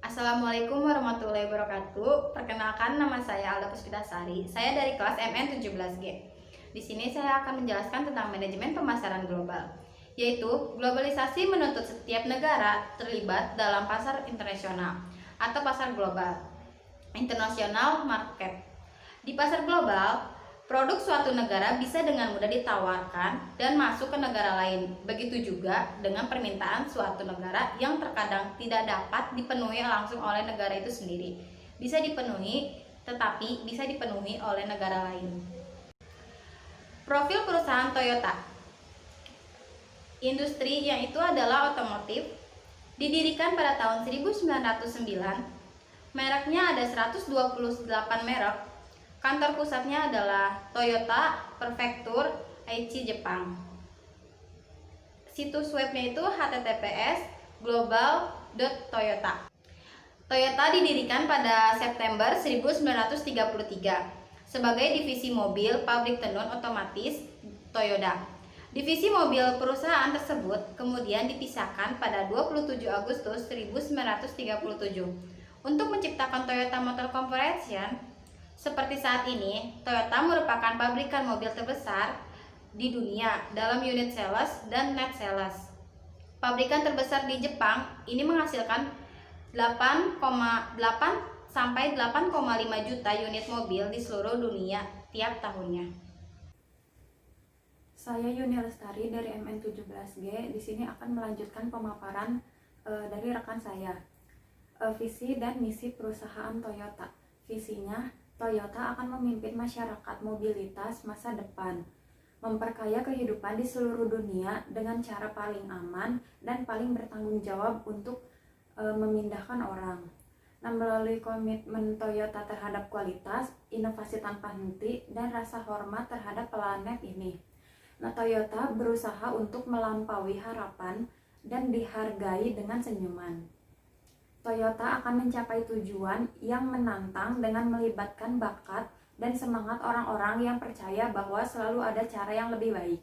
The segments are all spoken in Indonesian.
Assalamualaikum warahmatullahi wabarakatuh. Perkenalkan, nama saya Alda Puspitasari. Saya dari kelas MN17G. Di sini saya akan menjelaskan tentang manajemen pemasaran global, yaitu globalisasi menuntut setiap negara terlibat dalam pasar internasional atau pasar global, international market. Di pasar global, produk suatu negara bisa dengan mudah ditawarkan dan masuk ke negara lain. Begitu juga dengan permintaan suatu negara yang terkadang tidak dapat dipenuhi langsung oleh negara itu sendiri. Bisa dipenuhi, tetapi bisa dipenuhi oleh negara lain. Profil perusahaan Toyota. Industri yang itu adalah otomotif, didirikan pada tahun 1909. Mereknya ada 128 merek. Kantor pusatnya adalah Toyota Prefecture Aichi, Jepang. Situs webnya itu https://global.toyota. Toyota didirikan pada September 1933 sebagai divisi mobil pabrik tenun otomatis Toyota. Divisi mobil perusahaan tersebut kemudian dipisahkan pada 27 Agustus 1937 untuk menciptakan Toyota Motor Corporation. Seperti saat ini, Toyota merupakan pabrikan mobil terbesar di dunia dalam unit sales dan net sales. Pabrikan terbesar di Jepang ini menghasilkan 8,8 sampai 8,5 juta unit mobil di seluruh dunia tiap tahunnya. Saya Yuni Lestari dari MN17G. Di sini akan melanjutkan pemaparan dari rekan saya. Visi dan misi perusahaan Toyota. Visinya, Toyota akan memimpin masyarakat mobilitas masa depan, memperkaya kehidupan di seluruh dunia dengan cara paling aman dan paling bertanggung jawab untuk memindahkan orang. Nah, melalui komitmen Toyota terhadap kualitas, inovasi tanpa henti, dan rasa hormat terhadap planet ini. Nah, Toyota berusaha untuk melampaui harapan dan dihargai dengan senyuman. Toyota akan mencapai tujuan yang menantang dengan melibatkan bakat dan semangat orang-orang yang percaya bahwa selalu ada cara yang lebih baik.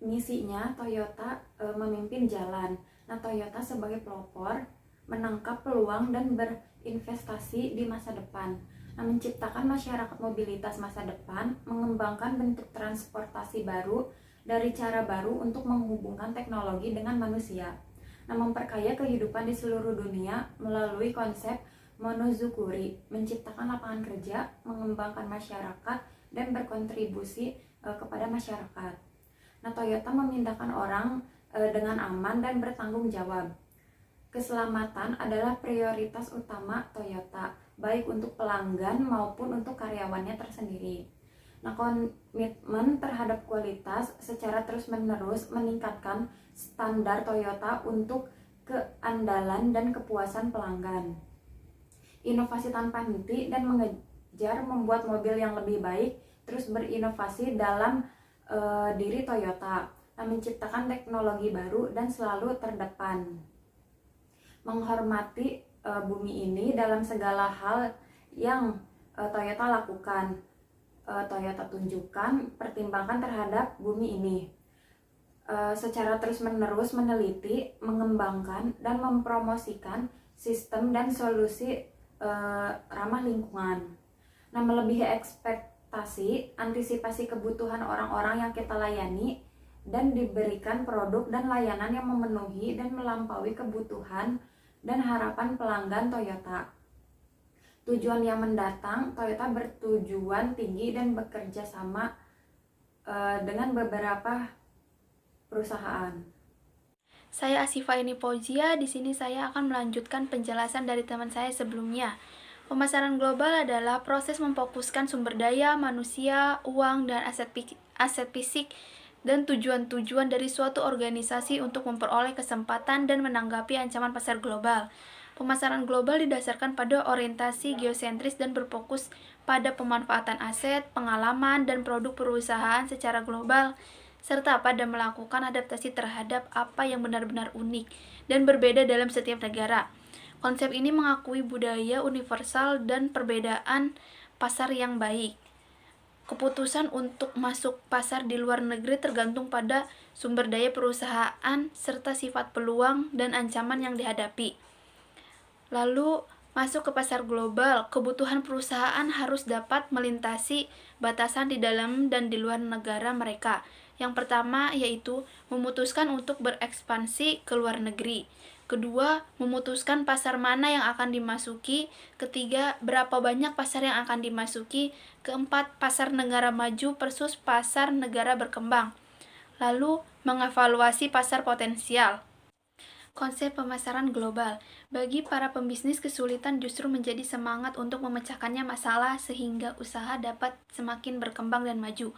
Misinya, Toyota memimpin jalan. Nah, Toyota sebagai pelopor menangkap peluang dan berinvestasi di masa depan. Nah, menciptakan masyarakat mobilitas masa depan, mengembangkan bentuk transportasi baru dari cara baru untuk menghubungkan teknologi dengan manusia. Nah, memperkaya kehidupan di seluruh dunia melalui konsep monozukuri, menciptakan lapangan kerja, mengembangkan masyarakat, dan berkontribusi kepada masyarakat. Nah, Toyota memindahkan orang dengan aman dan bertanggung jawab. Keselamatan adalah prioritas utama Toyota, baik untuk pelanggan maupun untuk karyawannya tersendiri. Nah, komitmen terhadap kualitas secara terus-menerus meningkatkan standar Toyota untuk keandalan dan kepuasan pelanggan. Inovasi tanpa henti dan mengejar membuat mobil yang lebih baik, terus berinovasi dalam diri Toyota. Nah, menciptakan teknologi baru dan selalu terdepan. Menghormati bumi ini dalam segala hal yang Toyota lakukan. Toyota tunjukkan pertimbangan terhadap bumi ini secara terus-menerus meneliti, mengembangkan, dan mempromosikan sistem dan solusi ramah lingkungan. Nah, melebihi ekspektasi, antisipasi kebutuhan orang-orang yang kita layani, dan diberikan produk dan layanan yang memenuhi dan melampaui kebutuhan dan harapan pelanggan Toyota. Tujuan yang mendatang, Toyota bertujuan tinggi dan bekerja sama dengan beberapa perusahaan. Saya Asifaini Fauzia. Di sini saya akan melanjutkan penjelasan dari teman saya sebelumnya. Pemasaran global adalah proses memfokuskan sumber daya, manusia, uang, dan aset fisik dan tujuan-tujuan dari suatu organisasi untuk memperoleh kesempatan dan menanggapi ancaman pasar global. Pemasaran global didasarkan pada orientasi geosentris dan berfokus pada pemanfaatan aset, pengalaman, dan produk perusahaan secara global, serta pada melakukan adaptasi terhadap apa yang benar-benar unik dan berbeda dalam setiap negara. Konsep ini mengakui budaya universal dan perbedaan pasar yang baik. Keputusan untuk masuk pasar di luar negeri tergantung pada sumber daya perusahaan serta sifat peluang dan ancaman yang dihadapi. Lalu masuk ke pasar global, kebutuhan perusahaan harus dapat melintasi batasan di dalam dan di luar negara mereka. Yang pertama yaitu memutuskan untuk berekspansi ke luar negeri. Kedua, memutuskan pasar mana yang akan dimasuki. Ketiga, berapa banyak pasar yang akan dimasuki. Keempat, pasar negara maju versus pasar negara berkembang. Lalu, mengevaluasi pasar potensial. Konsep pemasaran global. Bagi para pembisnis, kesulitan justru menjadi semangat untuk memecahkannya masalah sehingga usaha dapat semakin berkembang dan maju.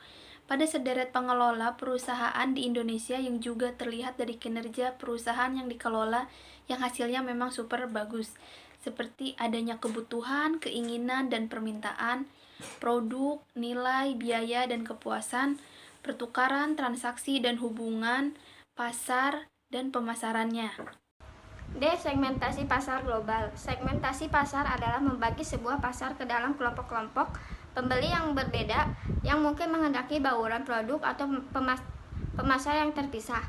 Pada sederet pengelola perusahaan di Indonesia yang juga terlihat dari kinerja perusahaan yang dikelola yang hasilnya memang super bagus, seperti adanya kebutuhan, keinginan, dan permintaan, produk, nilai, biaya, dan kepuasan, pertukaran, transaksi, dan hubungan, pasar, dan pemasarannya. D. Segmentasi pasar global. Segmentasi pasar adalah membagi sebuah pasar ke dalam kelompok-kelompok pembeli yang berbeda yang mungkin menghendaki bauran produk atau pemasar yang terpisah.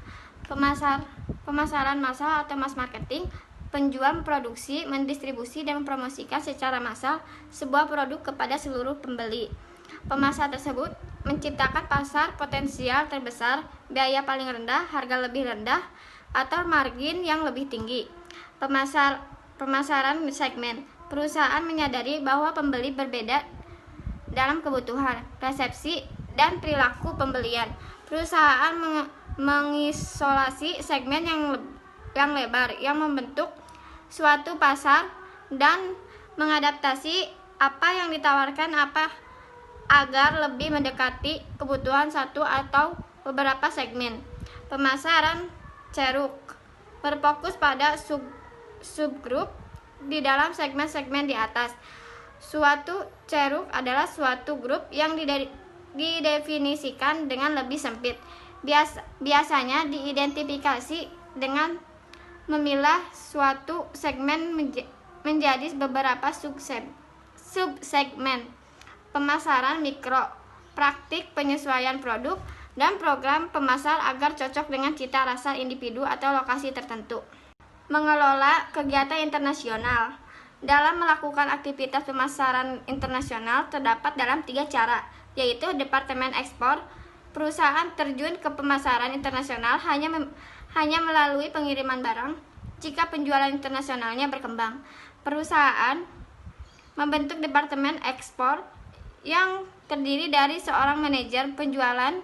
Pemasaran massal atau mass marketing, penjual memproduksi, mendistribusi, dan mempromosikan secara massal sebuah produk kepada seluruh pembeli. Pemasar tersebut menciptakan pasar potensial terbesar, biaya paling rendah, harga lebih rendah, atau margin yang lebih tinggi. Pemasaran segmen. Perusahaan menyadari bahwa pembeli berbeda dalam kebutuhan, persepsi, dan perilaku pembelian. Perusahaan mengisolasi segmen yang lebar yang membentuk suatu pasar dan mengadaptasi apa yang ditawarkan agar lebih mendekati kebutuhan satu atau beberapa segmen. Pemasaran ceruk berfokus pada subgrup di dalam segmen-segmen di atas. Suatu ceruk adalah suatu grup yang didefinisikan dengan lebih sempit. Biasanya diidentifikasi dengan memilah suatu segmen menjadi beberapa subsegmen. Pemasaran mikro, praktik penyesuaian produk dan program pemasar agar cocok dengan cita rasa individu atau lokasi tertentu. Mengelola kegiatan internasional. Dalam melakukan aktivitas pemasaran internasional terdapat dalam 3 cara, yaitu Departemen Ekspor. Perusahaan terjun ke pemasaran internasional hanya melalui pengiriman barang jika penjualan internasionalnya berkembang. Perusahaan membentuk Departemen Ekspor yang terdiri dari seorang manajer penjualan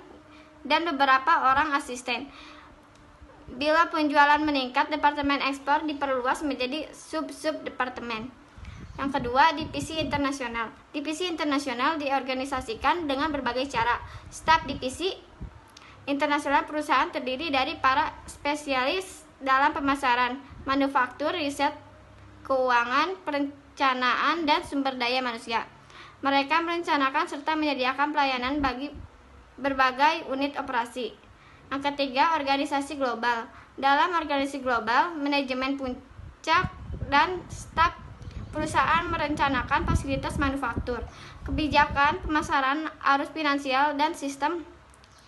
dan beberapa orang asisten. Bila penjualan meningkat, Departemen Ekspor diperluas menjadi sub-departemen. Yang kedua, divisi internasional. Divisi internasional diorganisasikan dengan berbagai cara. Staf divisi internasional perusahaan terdiri dari para spesialis dalam pemasaran, manufaktur, riset, keuangan, perencanaan, dan sumber daya manusia. Mereka merencanakan serta menyediakan pelayanan bagi berbagai unit operasi. Yang ketiga, organisasi global. Dalam organisasi global, manajemen puncak dan staf perusahaan merencanakan fasilitas manufaktur, kebijakan pemasaran, arus finansial, dan sistem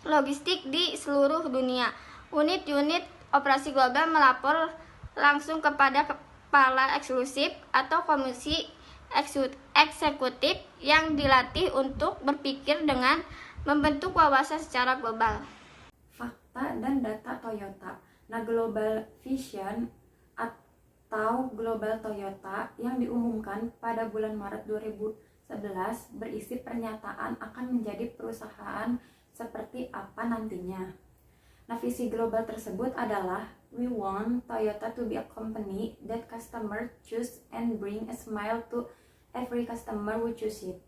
logistik di seluruh dunia. Unit-unit operasi global melapor langsung kepada kepala eksklusif atau komisi eksekutif yang dilatih untuk berpikir dengan membentuk wawasan secara global. Fakta dan data Toyota. Nah, Global Vision atau Global Toyota yang diumumkan pada bulan Maret 2011 berisi pernyataan akan menjadi perusahaan seperti apa nantinya. Nah, visi global tersebut adalah we want Toyota to be a company that customers choose and bring a smile to every customer who choose it.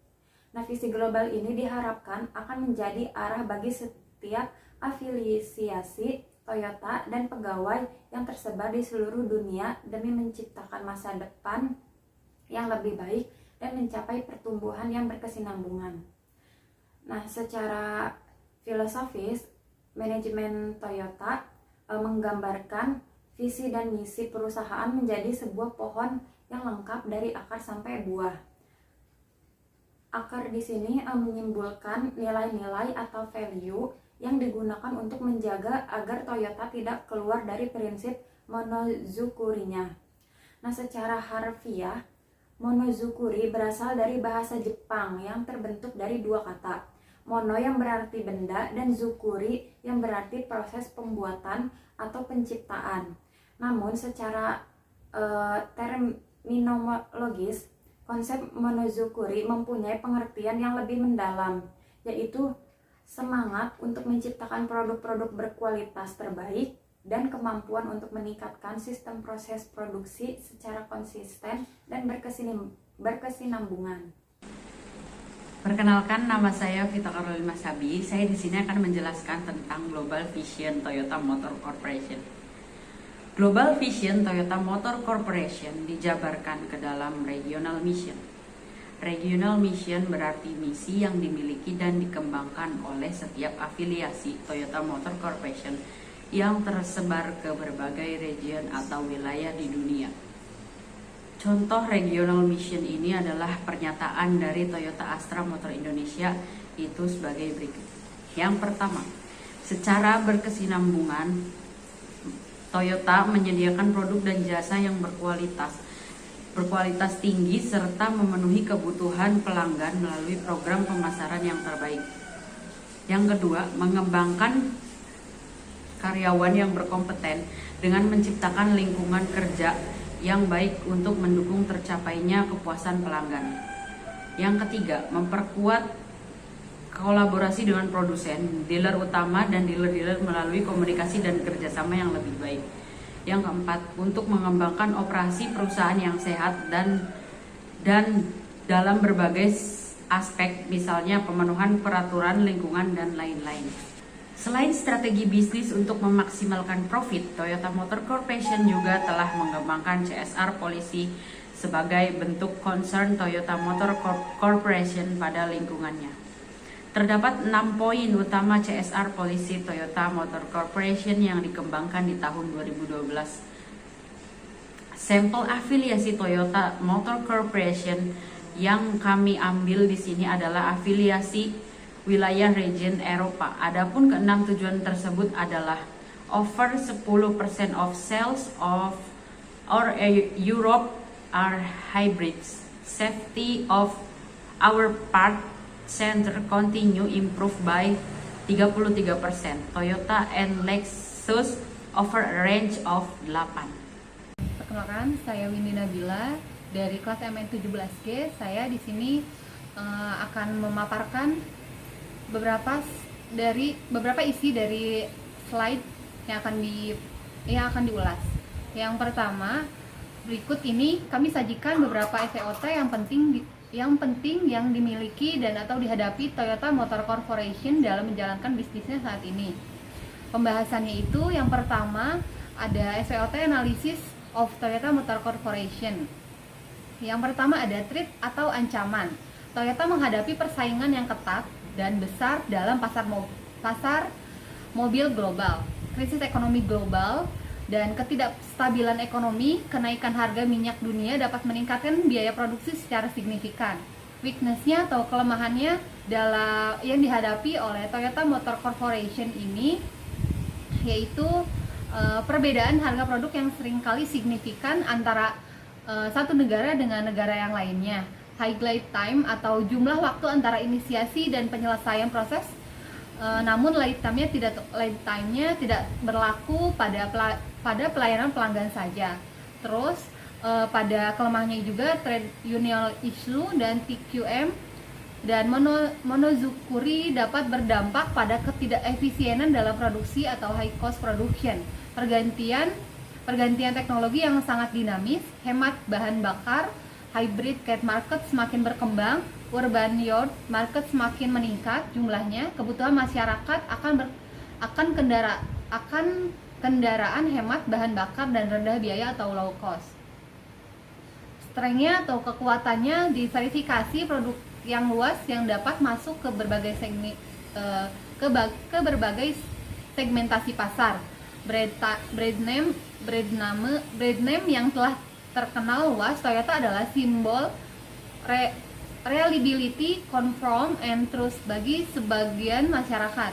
Nah, visi global ini diharapkan akan menjadi arah bagi setiap afiliasi Toyota dan pegawai yang tersebar di seluruh dunia demi menciptakan masa depan yang lebih baik dan mencapai pertumbuhan yang berkesinambungan. Nah, secara filosofis, manajemen Toyota menggambarkan visi dan misi perusahaan menjadi sebuah pohon yang lengkap dari akar sampai buah. Akar di sini menyimbolkan nilai-nilai atau value yang digunakan untuk menjaga agar Toyota tidak keluar dari prinsip monozukurinya. Nah, secara harfiah, monozukuri berasal dari bahasa Jepang yang terbentuk dari dua kata. Mono yang berarti benda dan zukuri yang berarti proses pembuatan atau penciptaan. Namun secara terminologis, konsep monozukuri mempunyai pengertian yang lebih mendalam, yaitu semangat untuk menciptakan produk-produk berkualitas terbaik dan kemampuan untuk meningkatkan sistem proses produksi secara konsisten dan berkesinambungan. Perkenalkan, nama saya Vita Karolina Sabi. Saya di sini akan menjelaskan tentang Global Vision Toyota Motor Corporation. Global Vision Toyota Motor Corporation dijabarkan ke dalam Regional Mission. Regional Mission berarti misi yang dimiliki dan dikembangkan oleh setiap afiliasi Toyota Motor Corporation yang tersebar ke berbagai region atau wilayah di dunia. Contoh Regional Mission ini adalah pernyataan dari Toyota Astra Motor Indonesia, itu sebagai berikut. Yang pertama, secara berkesinambungan, Toyota menyediakan produk dan jasa yang berkualitas tinggi serta memenuhi kebutuhan pelanggan melalui program pemasaran yang terbaik. Yang kedua, mengembangkan karyawan yang berkompeten dengan menciptakan lingkungan kerja yang baik untuk mendukung tercapainya kepuasan pelanggan. Yang ketiga, memperkuat kolaborasi dengan produsen, dealer utama dan dealer-dealer melalui komunikasi dan kerjasama yang lebih baik. Yang keempat, untuk mengembangkan operasi perusahaan yang sehat dan dalam berbagai aspek, misalnya pemenuhan peraturan lingkungan dan lain-lain. Selain strategi bisnis untuk memaksimalkan profit, Toyota Motor Corporation juga telah mengembangkan CSR Policy sebagai bentuk concern Toyota Motor Corporation pada lingkungannya. Terdapat 6 poin utama CSR Policy Toyota Motor Corporation yang dikembangkan di tahun 2012. Sampel afiliasi Toyota Motor Corporation yang kami ambil di sini adalah afiliasi wilayah region Eropa. Adapun keenam tujuan tersebut adalah over 10% of sales of our Europe are hybrids, safety of our part center continue improve by 33%. Toyota and Lexus offer a range of 8. Perkenalkan, saya Windy Nabila dari kelas MN17G. Saya di sini akan memaparkan beberapa isi dari slide yang akan diulas. Yang pertama, berikut ini kami sajikan beberapa SEOT yang penting yang dimiliki dan atau dihadapi Toyota Motor Corporation dalam menjalankan bisnisnya saat ini. Pembahasannya itu yang pertama ada SWOT Analysis of Toyota Motor Corporation. Yang pertama ada threat atau ancaman. Toyota menghadapi persaingan yang ketat dan besar dalam pasar mobil global, krisis ekonomi global, dan ketidakstabilan ekonomi. Kenaikan harga minyak dunia dapat meningkatkan biaya produksi secara signifikan. Weakness-nya atau kelemahannya yang dihadapi oleh Toyota Motor Corporation ini yaitu perbedaan harga produk yang seringkali signifikan antara satu negara dengan negara yang lainnya. High lead time atau jumlah waktu antara inisiasi dan penyelesaian proses, namun lead time-nya tidak berlaku pada pelayanan pelanggan saja. Terus pada kelemahannya juga trade union issue dan TQM dan monozukuri dapat berdampak pada ketidakefisienan dalam produksi atau high cost production. Pergantian teknologi yang sangat dinamis, hemat bahan bakar, hybrid car market semakin berkembang, urban yard market semakin meningkat jumlahnya, kebutuhan masyarakat akan kendaraan hemat bahan bakar dan rendah biaya atau low cost. Strength-nya atau kekuatannya diverifikasi produk yang luas yang dapat masuk ke berbagai segmentasi pasar. Brand name yang telah terkenal luas Toyota adalah simbol reliability, conform, and trust bagi sebagian masyarakat.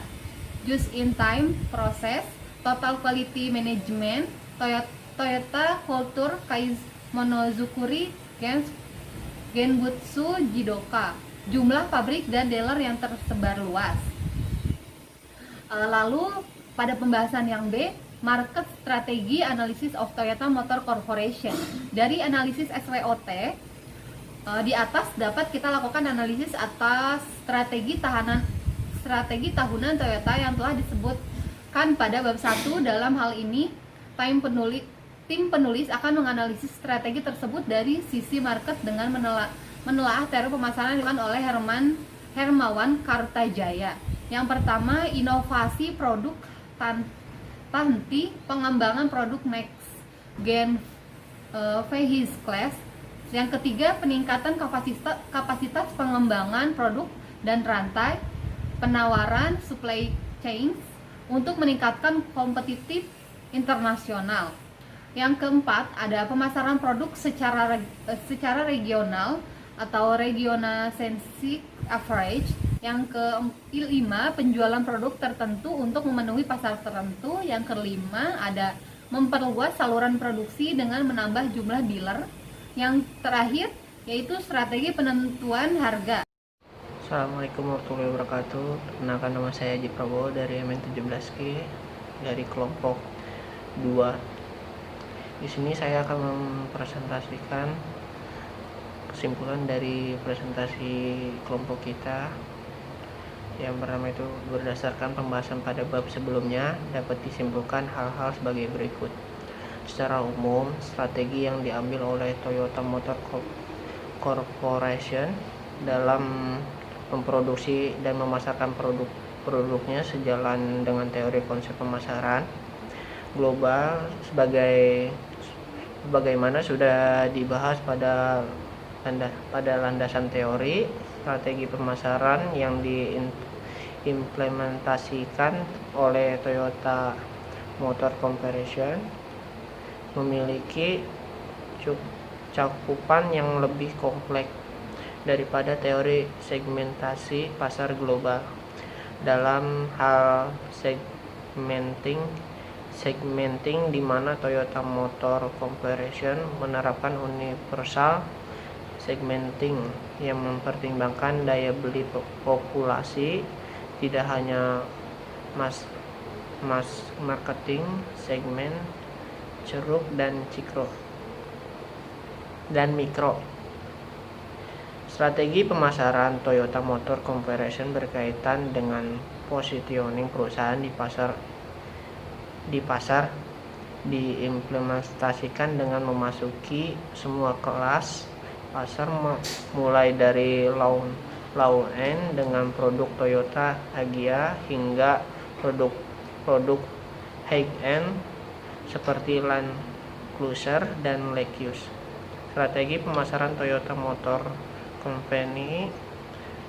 Just in time process, total quality management, Toyota culture, Monozukuri Genbutsu Jidoka. Jumlah pabrik dan dealer yang tersebar luas. Lalu pada pembahasan yang B, Market Strategy Analysis of Toyota Motor Corporation. Dari analisis SWOT, di atas dapat kita lakukan analisis atas strategi tahunan Toyota yang telah disebutkan pada bab 1. Dalam hal ini, tim penulis akan menganalisis strategi tersebut dari sisi market dengan menelaah teori pemasaran yang dilakukan oleh Hermawan Kartajaya. Yang pertama, inovasi produk Tanti, pengembangan produk next gen vehicle class. Yang ketiga, peningkatan kapasitas pengembangan produk dan rantai penawaran supply chains untuk meningkatkan kompetitif internasional. Yang keempat, ada pemasaran produk secara regional atau regional centric average. Yang kelima, penjualan produk tertentu untuk memenuhi pasar tertentu. Yang kelima, ada memperluas saluran produksi dengan menambah jumlah dealer. Yang terakhir, yaitu strategi penentuan harga. Assalamualaikum warahmatullahi wabarakatuh. Perkenalkan, nama saya Haji Prabowo dari MN17G dari kelompok 2. Di sini saya akan mempresentasikan kesimpulan dari presentasi kelompok kita. Yang pertama itu, berdasarkan pembahasan pada bab sebelumnya, dapat disimpulkan hal-hal sebagai berikut. Secara umum, strategi yang diambil oleh Toyota Motor Corporation dalam memproduksi dan memasarkan produknya sejalan dengan teori konsep pemasaran global sebagaimana sudah dibahas pada landasan teori. Strategi pemasaran yang diimplementasikan oleh Toyota Motor Corporation memiliki cakupan yang lebih kompleks daripada teori segmentasi pasar global. Dalam hal segmenting di mana Toyota Motor Corporation menerapkan universal segmenting yang mempertimbangkan daya beli populasi, tidak hanya mass marketing, segmen ceruk dan mikro. Strategi pemasaran Toyota Motor Corporation berkaitan dengan positioning perusahaan di pasar diimplementasikan dengan memasuki semua kelas pasar, mulai dari low end dengan produk Toyota Agya hingga produk high end seperti Land Cruiser dan Lexus. Strategi pemasaran Toyota Motor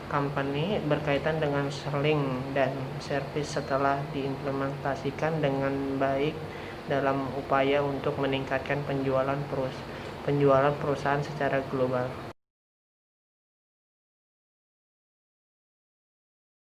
Company berkaitan dengan selling dan service setelah diimplementasikan dengan baik dalam upaya untuk meningkatkan penjualan perusahaan secara global.